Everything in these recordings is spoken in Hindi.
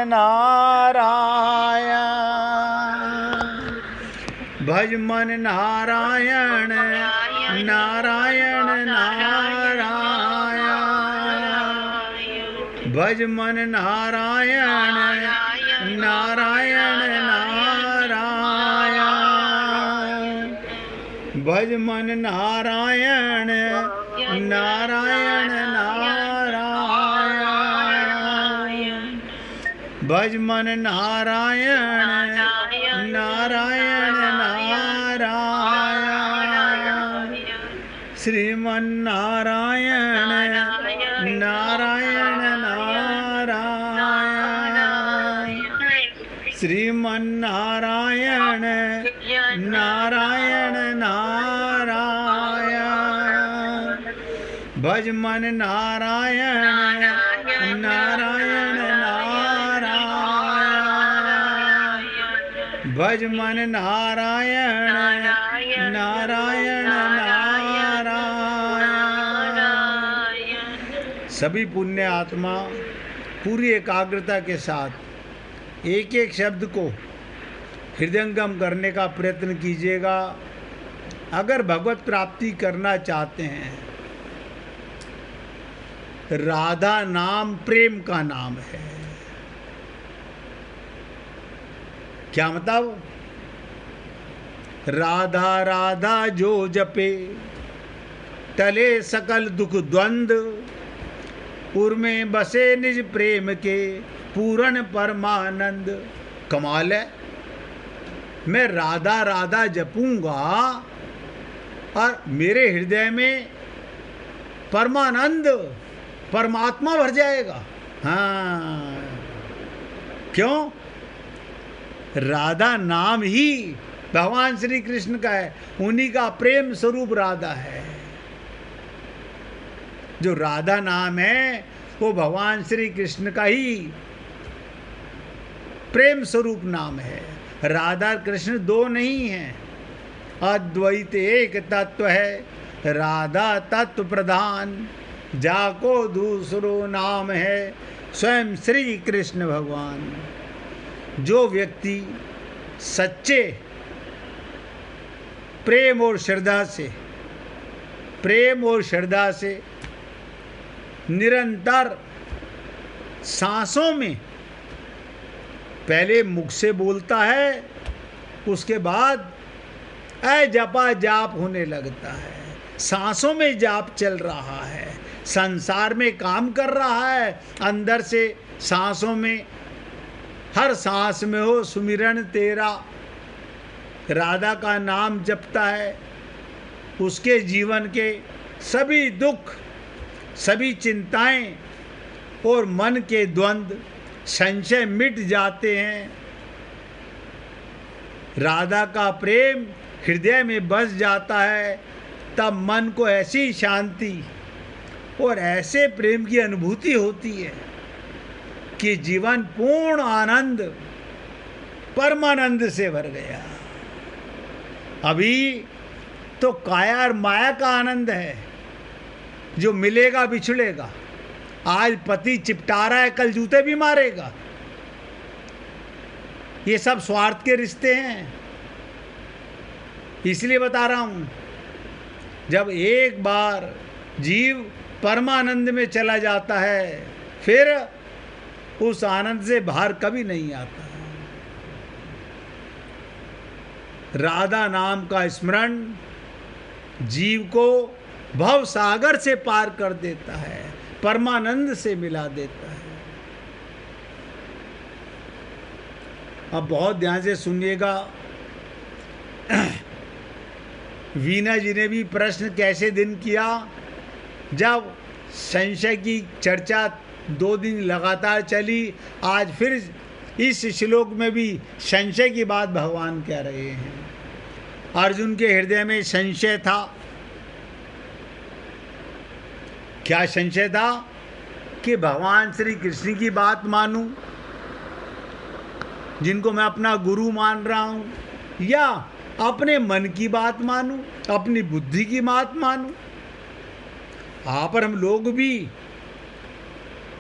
नारायण भज मन नारायण नारायण नारायण भज मन नारायण नारायण नारायण भज मन नारायण नारायण नारायण भज मन नारायण नारायण नारायण श्रीमन नारायण नारायण नारायण श्रीमन नारायण नारायण नारायण भज मन नारायण नारायण नारायण भज मन नारायण नारायण नारायण। सभी पुण्य आत्मा पूरी एकाग्रता के साथ एक एक शब्द को हृदयंगम करने का प्रयत्न कीजिएगा। अगर भगवत प्राप्ति करना चाहते हैं, राधा नाम प्रेम का नाम है। क्या मतलब? राधा राधा जो जपे टले सकल दुख द्वंद्व उर्में बसे निज प्रेम के पूर्ण परमानंद। कमाल है। मैं राधा राधा जपूंगा और मेरे हृदय में परमानंद परमात्मा भर जाएगा। हाँ, क्यों? राधा नाम ही भगवान श्री कृष्ण का है, उन्हीं का प्रेम स्वरूप राधा है। जो राधा नाम है वो भगवान श्री कृष्ण का ही प्रेम स्वरूप नाम है। राधा कृष्ण दो नहीं हैं, अद्वैत एक तत्व है। राधा तत्व प्रधान, जाको दूसरो नाम है स्वयं श्री कृष्ण भगवान। जो व्यक्ति सच्चे प्रेम और श्रद्धा से निरंतर सांसों में पहले मुख से बोलता है, उसके बाद ऐ जपा जाप होने लगता है, सांसों में जाप चल रहा है, संसार में काम कर रहा है, अंदर से सांसों में हर सांस में हो सुमिरन तेरा, राधा का नाम जपता है। उसके जीवन के सभी दुख, सभी चिंताएं और मन के द्वंद्व संशय मिट जाते हैं। राधा का प्रेम हृदय में बस जाता है, तब मन को ऐसी शांति और ऐसे प्रेम की अनुभूति होती है कि जीवन पूर्ण आनंद परमानंद से भर गया। अभी तो काया और माया का आनंद है, जो मिलेगा बिछड़ेगा। आज पति चिपटा रहा है, कल जूते भी मारेगा। ये सब स्वार्थ के रिश्ते हैं। इसलिए बता रहा हूं, जब एक बार जीव परमानंद में चला जाता है, फिर उस आनंद से बाहर कभी नहीं आता। राधा नाम का स्मरण जीव को भव सागर से पार कर देता है, परमानंद से मिला देता है। अब बहुत ध्यान से सुनिएगा। वीना जी ने भी प्रश्न कैसे दिन किया, जब संशय की चर्चा 2 दिन लगातार चली, आज फिर इस श्लोक में भी संशय की बात भगवान कह रहे हैं। अर्जुन के हृदय में संशय था। क्या संशय था? कि भगवान श्री कृष्ण की बात मानूं, जिनको मैं अपना गुरु मान रहा हूं, या अपने मन की बात मानूं, अपनी बुद्धि की बात मानूं। पर हम लोग भी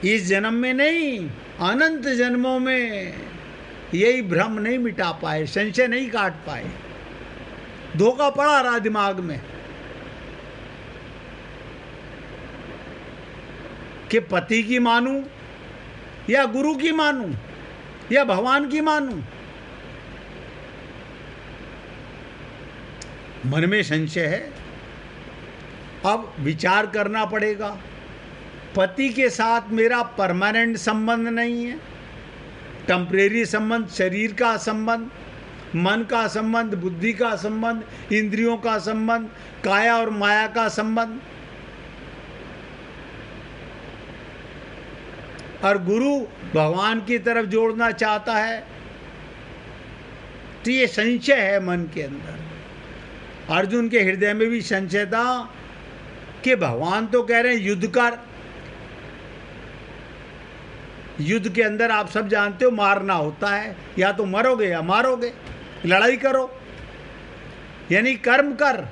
इस जन्म में नहीं, अनंत जन्मों में यही भ्रम नहीं मिटा पाए, संशय नहीं काट पाए, धोखा पड़ा रहा दिमाग में कि पति की मानूं या गुरु की मानूं या भगवान की मानूं। मन में संशय है, अब विचार करना पड़ेगा। पति के साथ मेरा परमानेंट संबंध नहीं है, टेम्परेरी संबंध, शरीर का संबंध, मन का संबंध, बुद्धि का संबंध, इंद्रियों का संबंध, काया और माया का संबंध। और गुरु भगवान की तरफ जोड़ना चाहता है, तो ये संशय है मन के अंदर। अर्जुन के हृदय में भी संशय था कि भगवान तो कह रहे हैं युद्ध कर। युद्ध के अंदर आप सब जानते हो मारना होता है, या तो मरोगे या मारोगे, लड़ाई करो, यानी कर्म कर।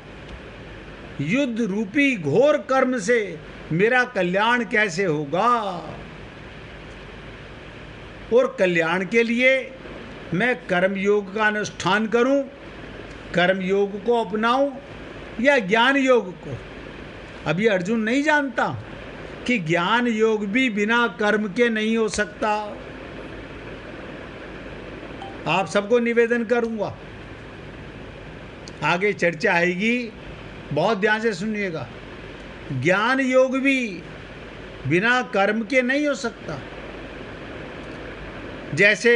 युद्ध रूपी घोर कर्म से मेरा कल्याण कैसे होगा? और कल्याण के लिए मैं कर्म योग का अनुष्ठान करूं, कर्म योग को अपनाऊं या ज्ञान योग को? अभी अर्जुन नहीं जानता कि ज्ञान योग भी बिना कर्म के नहीं हो सकता। आप सबको निवेदन करूंगा, आगे चर्चा आएगी, बहुत ध्यान से सुनिएगा। ज्ञान योग भी बिना कर्म के नहीं हो सकता, जैसे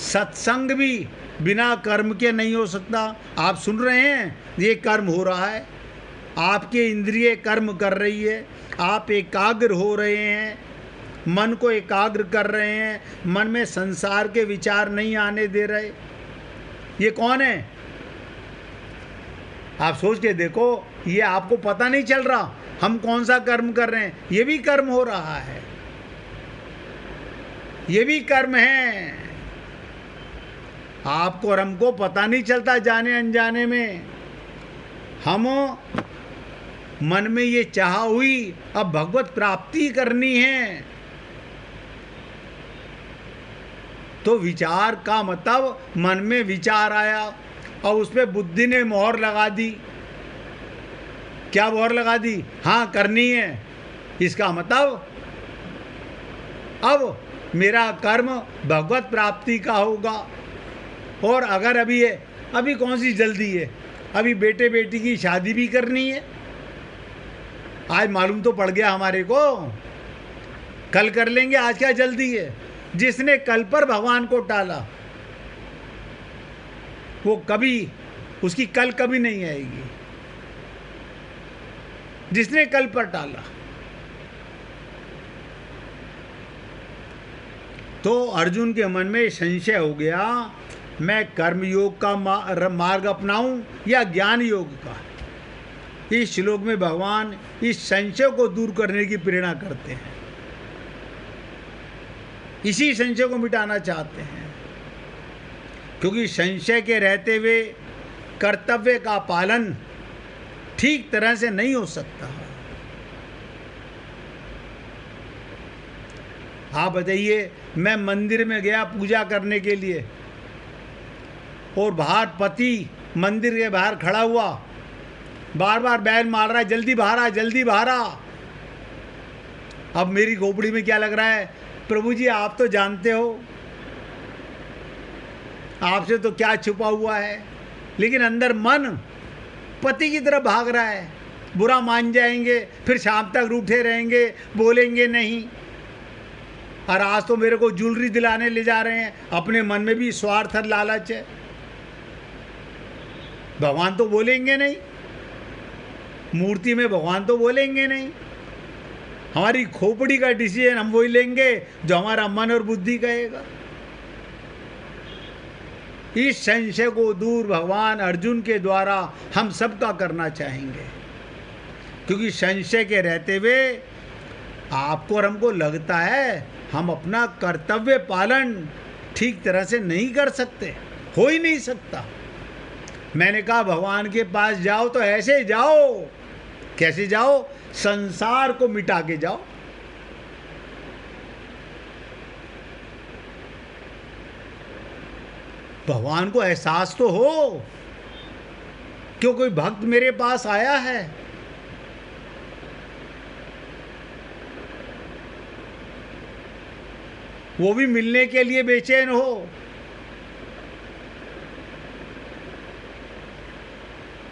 सत्संग भी बिना कर्म के नहीं हो सकता। आप सुन रहे हैं, ये कर्म हो रहा है, आपके इंद्रिय कर्म कर रही है, आप एकाग्र हो रहे हैं, मन को एकाग्र कर रहे हैं, मन में संसार के विचार नहीं आने दे रहे। ये कौन है? आप सोच के देखो, ये आपको पता नहीं चल रहा हम कौन सा कर्म कर रहे हैं। ये भी कर्म हो रहा है, ये भी कर्म है। आपको और हमको पता नहीं चलता, जाने अनजाने में हम मन में ये चाह हुई अब भगवत प्राप्ति करनी है, तो विचार का मतलब मन में विचार आया और उस पर बुद्धि ने मोहर लगा दी। क्या मोहर लगा दी? हाँ करनी है। इसका मतलब अब मेरा कर्म भगवत प्राप्ति का होगा। और अगर अभी कौन सी जल्दी है, अभी बेटे बेटी की शादी भी करनी है। आज मालूम तो पड़ गया हमारे को, कल कर लेंगे, आज क्या जल्दी है। जिसने कल पर भगवान को टाला वो कभी, उसकी कल कभी नहीं आएगी। जिसने कल पर टाला, तो अर्जुन के मन में संशय हो गया, मैं कर्म योग का मार्ग अपनाऊं या ज्ञान योग का। इस श्लोक में भगवान इस संशय को दूर करने की प्रेरणा करते हैं, इसी संशय को मिटाना चाहते हैं। क्योंकि संशय के रहते हुए कर्तव्य का पालन ठीक तरह से नहीं हो सकता। आप बताइए, मैं मंदिर में गया पूजा करने के लिए और बाहर पति मंदिर के बाहर खड़ा हुआ, बार बार बैल मार रहा है, जल्दी बाहर आ, जल्दी बाहर आ। अब मेरी खोपड़ी में क्या लग रहा है, प्रभु जी आप तो जानते हो, आपसे तो क्या छुपा हुआ है। लेकिन अंदर मन पति की तरफ भाग रहा है, बुरा मान जाएंगे, फिर शाम तक रूठे रहेंगे, बोलेंगे नहीं। और आज तो मेरे को ज्वेलरी दिलाने ले जा रहे हैं, अपने मन में भी स्वार्थ और लालच है। भगवान तो बोलेंगे नहीं, मूर्ति में भगवान तो बोलेंगे नहीं। हमारी खोपड़ी का डिसीजन हम वही लेंगे जो हमारा मन और बुद्धि कहेगा। इस संशय को दूर भगवान अर्जुन के द्वारा हम सबका करना चाहेंगे। क्योंकि संशय के रहते हुए आपको और हमको लगता है हम अपना कर्तव्य पालन ठीक तरह से नहीं कर सकते, हो ही नहीं सकता। मैंने कहा भगवान के पास जाओ तो ऐसे जाओ। कैसे जाओ? संसार को मिटा के जाओ। भगवान को एहसास तो हो क्यों कोई भक्त मेरे पास आया है। वो भी मिलने के लिए बेचैन हो।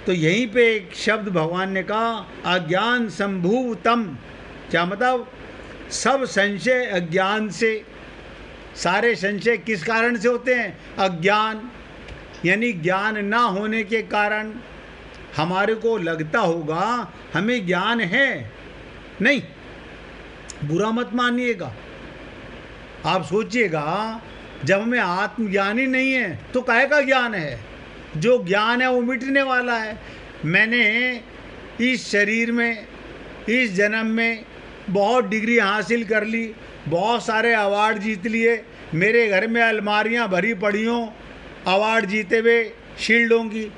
तो यहीं पे एक शब्द भगवान ने कहा, अज्ञान संभूतम। क्या मतलब? सब संशय अज्ञान से। सारे संशय किस कारण से होते हैं? अज्ञान, यानी ज्ञान ना होने के कारण। हमारे को लगता होगा हमें ज्ञान है, नहीं, बुरा मत मानिएगा। आप सोचिएगा, जब हमें आत्मज्ञान ही नहीं है तो काहे का ज्ञान है? जो ज्ञान है वो मिटने वाला है। मैंने इस शरीर में, इस जन्म में बहुत डिग्री हासिल कर ली, बहुत सारे अवार्ड जीत लिए, मेरे घर में अलमारियां भरी पड़ी हों अवार्ड जीते हुए शील्डों की,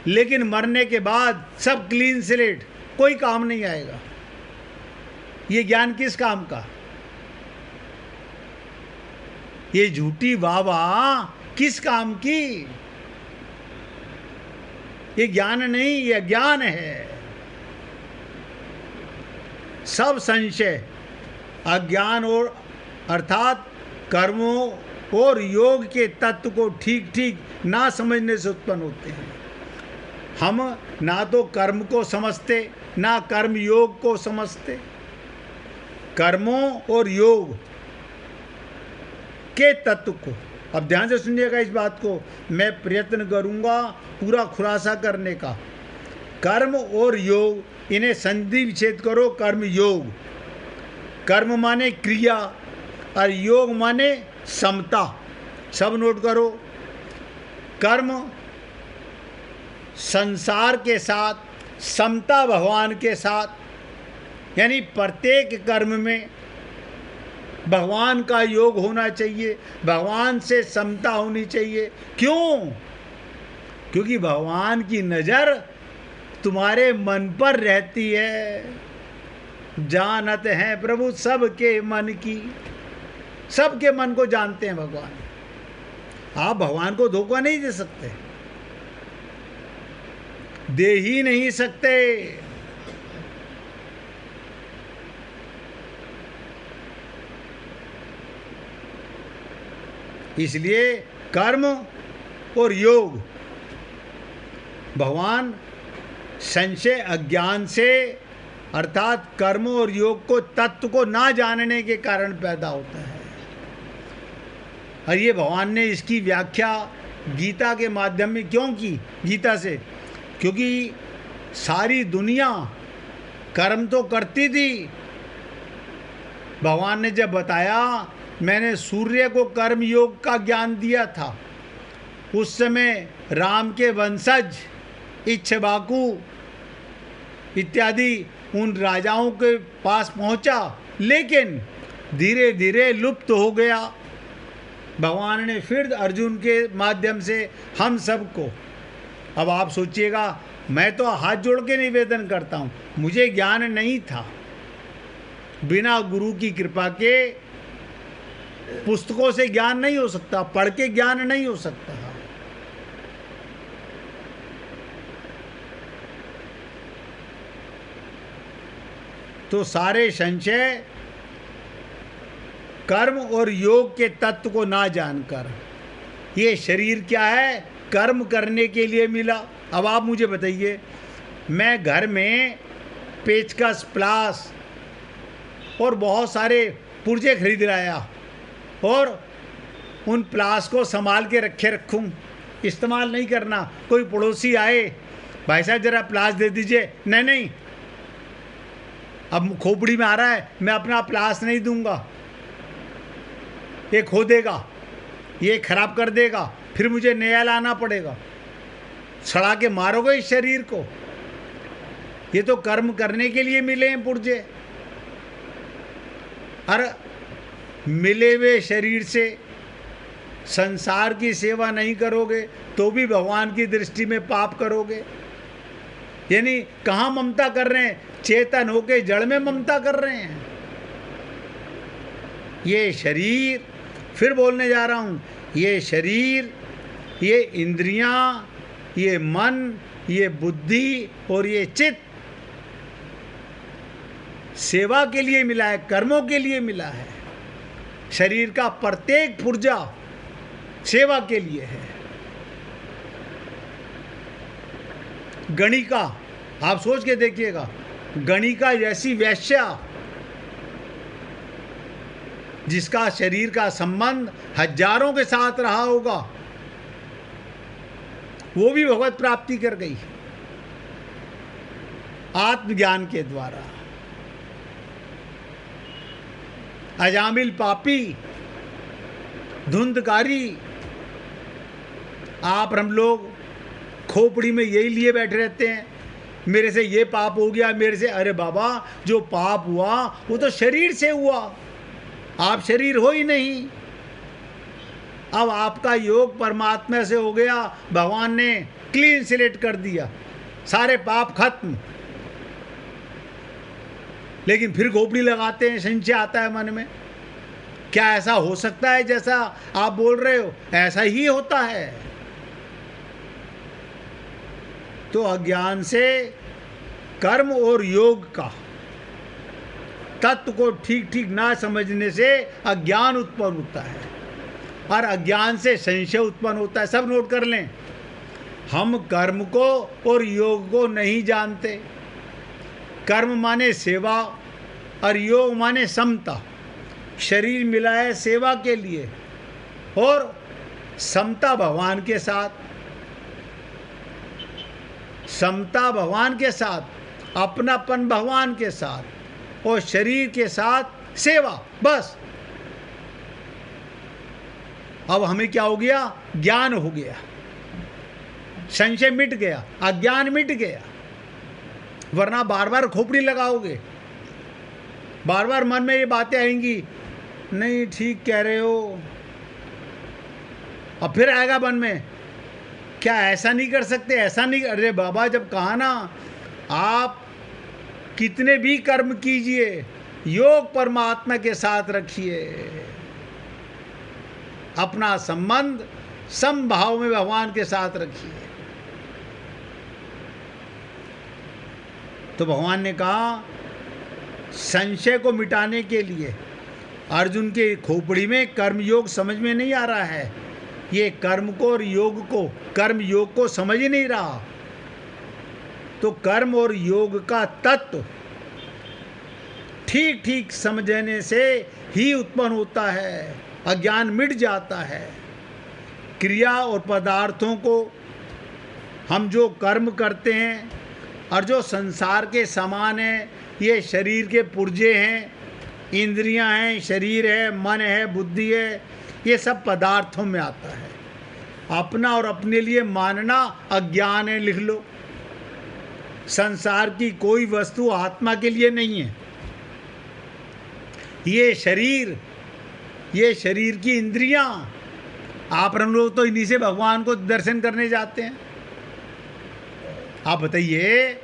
लेकिन मरने के बाद सब क्लीन स्लेट, कोई काम नहीं आएगा। ये ज्ञान किस काम का? ये झूठी वाह किस काम की? ये ज्ञान नहीं, ये ज्ञान है। सब संशय अज्ञान और अर्थात कर्मों और योग के तत्व को ठीक ठीक ना समझने से उत्पन्न होते हैं। हम ना तो कर्म को समझते, ना कर्म योग को समझते। कर्मों और योग के तत्व को, अब ध्यान से सुनिएगा इस बात को, मैं प्रयत्न करूंगा पूरा खुलासा करने का। कर्म और योग, इन्हें संधि विच्छेद करो। कर्म योग, कर्म माने क्रिया और योग माने समता। सब नोट करो। कर्म संसार के साथ, समता भगवान के साथ, यानी प्रत्येक कर्म में भगवान का योग होना चाहिए, भगवान से समता होनी चाहिए। क्यों? क्योंकि भगवान की नज़र तुम्हारे मन पर रहती है। जानत हैं प्रभु सबके मन की, सबके मन को जानते हैं भगवान। आप भगवान को धोखा नहीं दे सकते, दे ही नहीं सकते। इसलिए कर्म और योग, भगवान संशय अज्ञान से अर्थात कर्म और योग को तत्व को ना जानने के कारण पैदा होता है। और ये भगवान ने इसकी व्याख्या गीता के माध्यम में क्यों की? गीता से, क्योंकि सारी दुनिया कर्म तो करती थी। भगवान ने जब बताया, मैंने सूर्य को कर्म योग का ज्ञान दिया था, उस समय राम के वंशज इक्ष्वाकु इत्यादि उन राजाओं के पास पहुंचा, लेकिन धीरे धीरे लुप्त हो गया। भगवान ने फिर अर्जुन के माध्यम से हम सबको, अब आप सोचिएगा, मैं तो हाथ जोड़ के निवेदन करता हूँ, मुझे ज्ञान नहीं था। बिना गुरु की कृपा के पुस्तकों से ज्ञान नहीं हो सकता, पढ़ के ज्ञान नहीं हो सकता। तो सारे संशय कर्म और योग के तत्व को ना जानकर, ये शरीर क्या है? कर्म करने के लिए मिला। अब आप मुझे बताइए, मैं घर में पेचकस, प्लास और बहुत सारे पुर्जे खरीद लाया और उन प्लास को संभाल के रखूं, इस्तेमाल नहीं करना। कोई पड़ोसी आए, भाई साहब ज़रा प्लास दे दीजिए, नहीं नहीं अब खोपड़ी में आ रहा है, मैं अपना प्लास नहीं दूंगा, ये खो देगा, ये खराब कर देगा, फिर मुझे नया लाना पड़ेगा। सड़ा के मारोगे इस शरीर को। ये तो कर्म करने के लिए मिले हैं पुर्जे। और मिले हुए शरीर से संसार की सेवा नहीं करोगे तो भी भगवान की दृष्टि में पाप करोगे। यानी कहाँ ममता कर रहे हैं? चेतन होके जड़ में ममता कर रहे हैं। ये शरीर, फिर बोलने जा रहा हूँ, ये शरीर, ये इंद्रियां, ये मन, ये बुद्धि और ये चित्त सेवा के लिए मिला है, कर्मों के लिए मिला है। शरीर का प्रत्येक पुर्जा सेवा के लिए है। गणिका, आप सोच के देखिएगा, गणिका जैसी वैश्या जिसका शरीर का संबंध हजारों के साथ रहा होगा, वो भी भगवत प्राप्ति कर गई आत्मज्ञान के द्वारा। अजामिल पापी, धुंधकारी, आप हम लोग खोपड़ी में यही लिए बैठे रहते हैं, मेरे से ये पाप हो गया, मेरे से। अरे बाबा, जो पाप हुआ वो तो शरीर से हुआ, आप शरीर हो ही नहीं। अब आपका योग परमात्मा से हो गया, भगवान ने क्लीन स्लेट कर दिया, सारे पाप खत्म। लेकिन फिर खोपड़ी लगाते हैं, संशय आता है मन में, क्या ऐसा हो सकता है जैसा आप बोल रहे हो? ऐसा ही होता है। तो अज्ञान से कर्म और योग का तत्व को ठीक ठीक ना समझने से अज्ञान उत्पन्न होता है, और अज्ञान से संशय उत्पन्न होता है। सब नोट कर लें, हम कर्म को और योग को नहीं जानते। कर्म माने सेवा और योग माने समता। शरीर मिला है सेवा के लिए, और समता भगवान के साथ, समता भगवान के साथ, अपनापन भगवान के साथ, और शरीर के साथ सेवा, बस। अब हमें क्या हो गया? ज्ञान हो गया, संशय मिट गया, अज्ञान मिट गया। वरना बार बार खोपड़ी लगाओगे, बार बार मन में ये बातें आएंगी, नहीं ठीक कह रहे हो, और फिर आएगा मन में, क्या ऐसा नहीं कर सकते, ऐसा नहीं। अरे बाबा, जब कहा ना, आप कितने भी कर्म कीजिए, योग परमात्मा के साथ रखिए, अपना संबंध समभाव में भगवान के साथ रखिए। तो भगवान ने कहा, संशय को मिटाने के लिए अर्जुन के खोपड़ी में कर्म योग समझ में नहीं आ रहा है। ये कर्म को और योग को, कर्म योग को समझ ही नहीं रहा। तो कर्म और योग का तत्व ठीक ठीक समझने से ही उत्पन्न होता है, अज्ञान मिट जाता है। क्रिया और पदार्थों को हम जो कर्म करते हैं और जो संसार के समान है, ये शरीर के पुर्जे हैं, इंद्रियां हैं, शरीर है, मन है, बुद्धि है, ये सब पदार्थों में आता है। अपना और अपने लिए मानना अज्ञान है, लिख लो। संसार की कोई वस्तु आत्मा के लिए नहीं है। ये शरीर की इंद्रियां, आप हम लोग तो इन्हीं से भगवान को दर्शन करने जाते हैं। आप बताइए,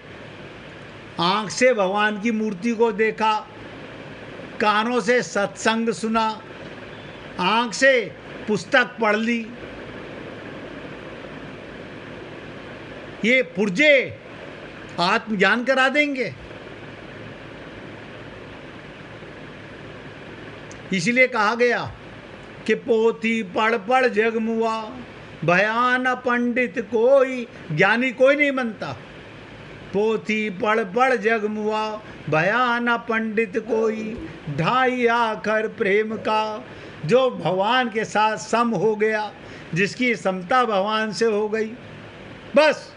आंख से भगवान की मूर्ति को देखा, कानों से सत्संग सुना, आंख से पुस्तक पढ़ ली, ये पुर्जे आत्मज्ञान करा देंगे? इसलिए कहा गया कि पोथी पढ़ पढ़ जग मुआ, भयान पंडित कोई, ज्ञानी कोई नहीं बनता। पोथी पढ़ पढ़ जग मुआ, भयान पंडित कोई, ढाई आखर प्रेम का। जो भगवान के साथ सम हो गया, जिसकी समता भगवान से हो गई, बस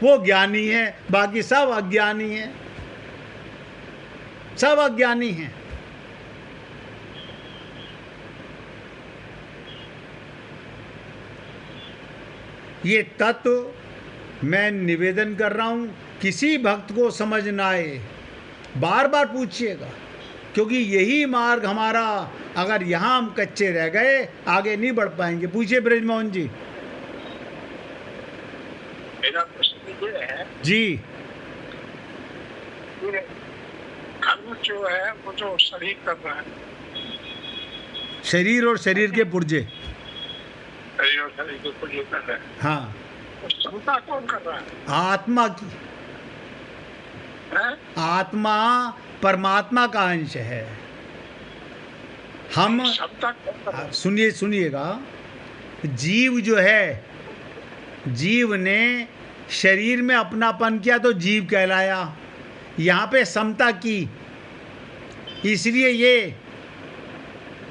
वो ज्ञानी है। बाकी सब अज्ञानी हैं, सब अज्ञानी हैं। ये तत्व मैं निवेदन कर रहा हूँ, किसी भक्त को समझ ना आए, बार बार पूछिएगा, क्योंकि यही मार्ग हमारा, अगर यहाँ हम कच्चे रह गए आगे नहीं बढ़ पाएंगे। पूछिए ब्रजमोहन जी। मेरा प्रश्न ये है जी, कर्म जो है वो जो शरीर कर रहा है, शरीर और शरीर के पुर्जे, शरीर और बिल्कुल ये कर रहा है। हाँ, तो समता कौन कर रहा है? आत्मा की। हैं? आत्मा परमात्मा का अंश है। हम समता कौन कर रहा है? सुनिए, सुनिएगा। जीव जो है, जीव ने शरीर में अपनापन किया तो जीव कहलाया। यहाँ पे समता की, इसलिए ये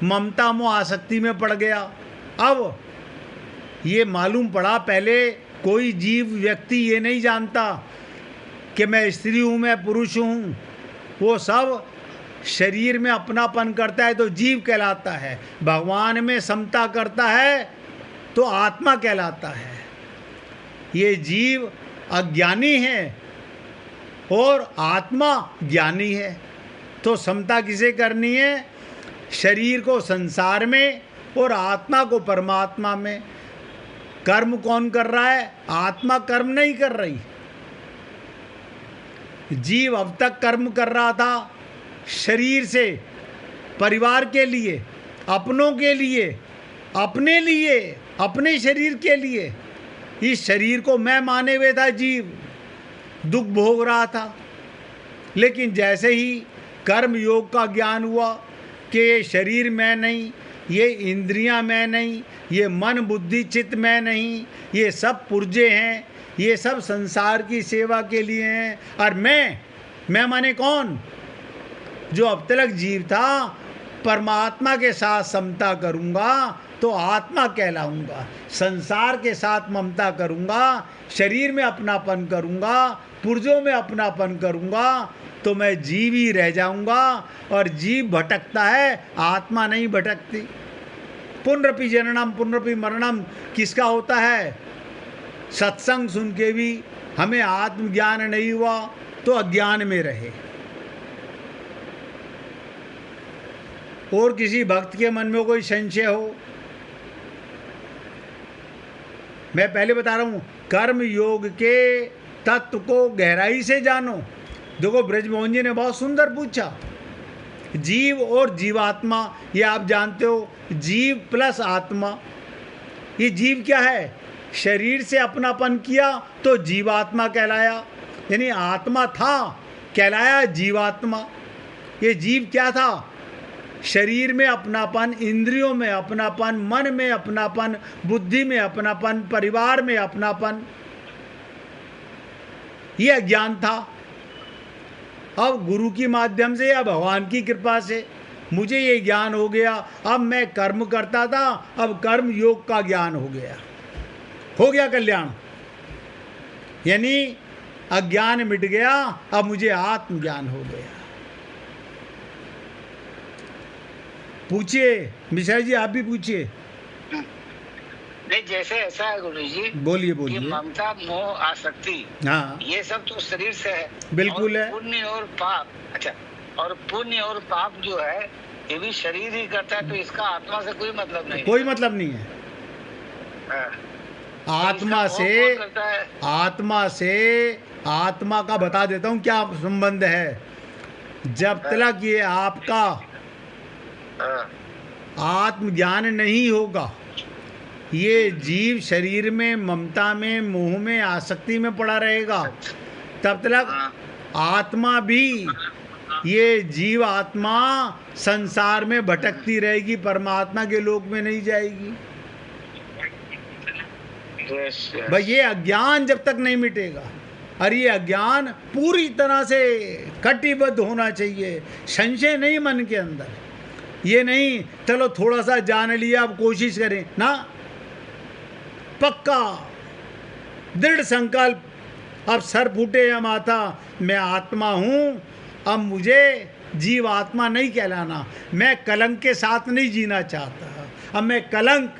ममता मोह आसक्ति में पड़ गया। अब ये मालूम पड़ा, पहले कोई जीव व्यक्ति ये नहीं जानता कि मैं स्त्री हूँ, मैं पुरुष हूँ। वो सब शरीर में अपनापन करता है तो जीव कहलाता है। भगवान में समता करता है तो आत्मा कहलाता है। ये जीव अज्ञानी है और आत्मा ज्ञानी है। तो समता किसे करनी है? शरीर को संसार में और आत्मा को परमात्मा में। कर्म कौन कर रहा है? आत्मा कर्म नहीं कर रही। जीव अब तक कर्म कर रहा था शरीर से, परिवार के लिए, अपनों के लिए, अपने लिए, अपने शरीर के लिए। इस शरीर को मैं माने हुए था जीव, दुख भोग रहा था। लेकिन जैसे ही कर्म योग का ज्ञान हुआ कि ये शरीर मैं नहीं, ये इंद्रियां मैं नहीं, ये मन बुद्धि चित्त मैं नहीं, ये सब पुर्जे हैं, ये सब संसार की सेवा के लिए हैं। और मैं माने कौन? जो अब तक जीव था, परमात्मा के साथ समता करूँगा तो आत्मा कहलाऊँगा। संसार के साथ ममता करूँगा, शरीर में अपनापन करूँगा, पुर्जों में अपनापन करूँगा तो मैं जीव ही रह जाऊँगा। और जीव भटकता है, आत्मा नहीं भटकती। पुनरपि जननम पुनरपि मरणम किसका होता है? सत्संग सुन के भी हमें आत्मज्ञान नहीं हुआ तो अज्ञान में रहे। और किसी भक्त के मन में कोई संशय हो? मैं पहले बता रहा हूँ, कर्म योग के तत्व को गहराई से जानो। देखो, ब्रजमोहन जी ने बहुत सुंदर पूछा, जीव और जीवात्मा, ये आप जानते हो, जीव प्लस आत्मा। ये जीव क्या है? शरीर से अपनापन किया तो जीवात्मा कहलाया, यानी आत्मा था, कहलाया जीवात्मा। ये जीव क्या था? शरीर में अपनापन, इंद्रियों में अपनापन, मन में अपनापन, बुद्धि में अपनापन, परिवार में अपनापन। ये अज्ञान था। अब गुरु की माध्यम से या भगवान की कृपा से मुझे ये ज्ञान हो गया। अब मैं कर्म करता था, अब कर्म योग का ज्ञान हो गया कल्याण। यानी अज्ञान मिट गया, अब मुझे आत्मज्ञान हो गया। पूछिए मिश्रा जी, आप भी पूछिए। नहीं, जैसे ऐसा है गुरु जी, बोलिए कि बोलिए। ममता मोह आसक्ति, हाँ, ये सब तो शरीर से है। बिल्कुल और है। पुण्य और पाप, अच्छा, और पुण्य और पाप जो है ये भी शरीर ही करता है, तो इसका आत्मा से कोई मतलब नहीं। कोई मतलब नहीं है। हाँ। आत्मा तो इसका से, मोह कौन करता है? आत्मा से, आत्मा का बता देता हूँ क्या संबंध है। जब तक ये आपका हाँ। आत्मज्ञान नहीं होगा, ये जीव शरीर में ममता में, मोह में, आसक्ति में पड़ा रहेगा। तब तक आत्मा भी, ये जीव आत्मा संसार में भटकती रहेगी, परमात्मा के लोक में नहीं जाएगी। भाई, ये अज्ञान जब तक नहीं मिटेगा, और ये अज्ञान पूरी तरह से कटिबद्ध होना चाहिए, संशय नहीं मन के अंदर। ये नहीं चलो थोड़ा सा जान लिया, अब कोशिश करें ना, पक्का दृढ़ संकल्प, अब सर फूटे या माथा, मैं आत्मा हूँ, अब मुझे जीव आत्मा नहीं कहलाना। मैं कलंक के साथ नहीं जीना चाहता, अब मैं कलंक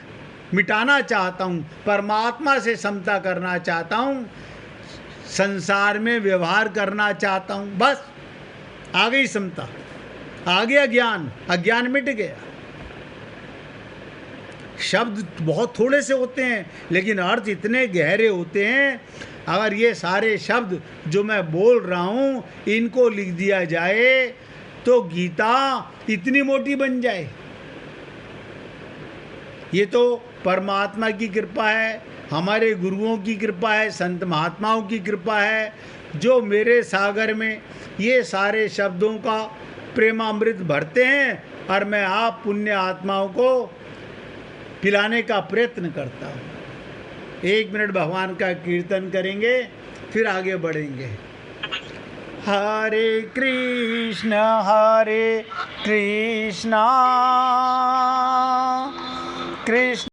मिटाना चाहता हूँ, परमात्मा से समता करना चाहता हूँ, संसार में व्यवहार करना चाहता हूँ। बस आ गई समता, आ गया ज्ञान, अज्ञान मिट गया। शब्द बहुत थोड़े से होते हैं लेकिन अर्थ इतने गहरे होते हैं। अगर ये सारे शब्द जो मैं बोल रहा हूँ इनको लिख दिया जाए तो गीता इतनी मोटी बन जाए। ये तो परमात्मा की कृपा है, हमारे गुरुओं की कृपा है, संत महात्माओं की कृपा है, जो मेरे सागर में ये सारे शब्दों का प्रेमामृत भरते हैं और मैं आप पुण्य आत्माओं को पिलाने का प्रयत्न करता हूँ। 1 मिनट भगवान का कीर्तन करेंगे, फिर आगे बढ़ेंगे। हरे कृष्ण कृष्ण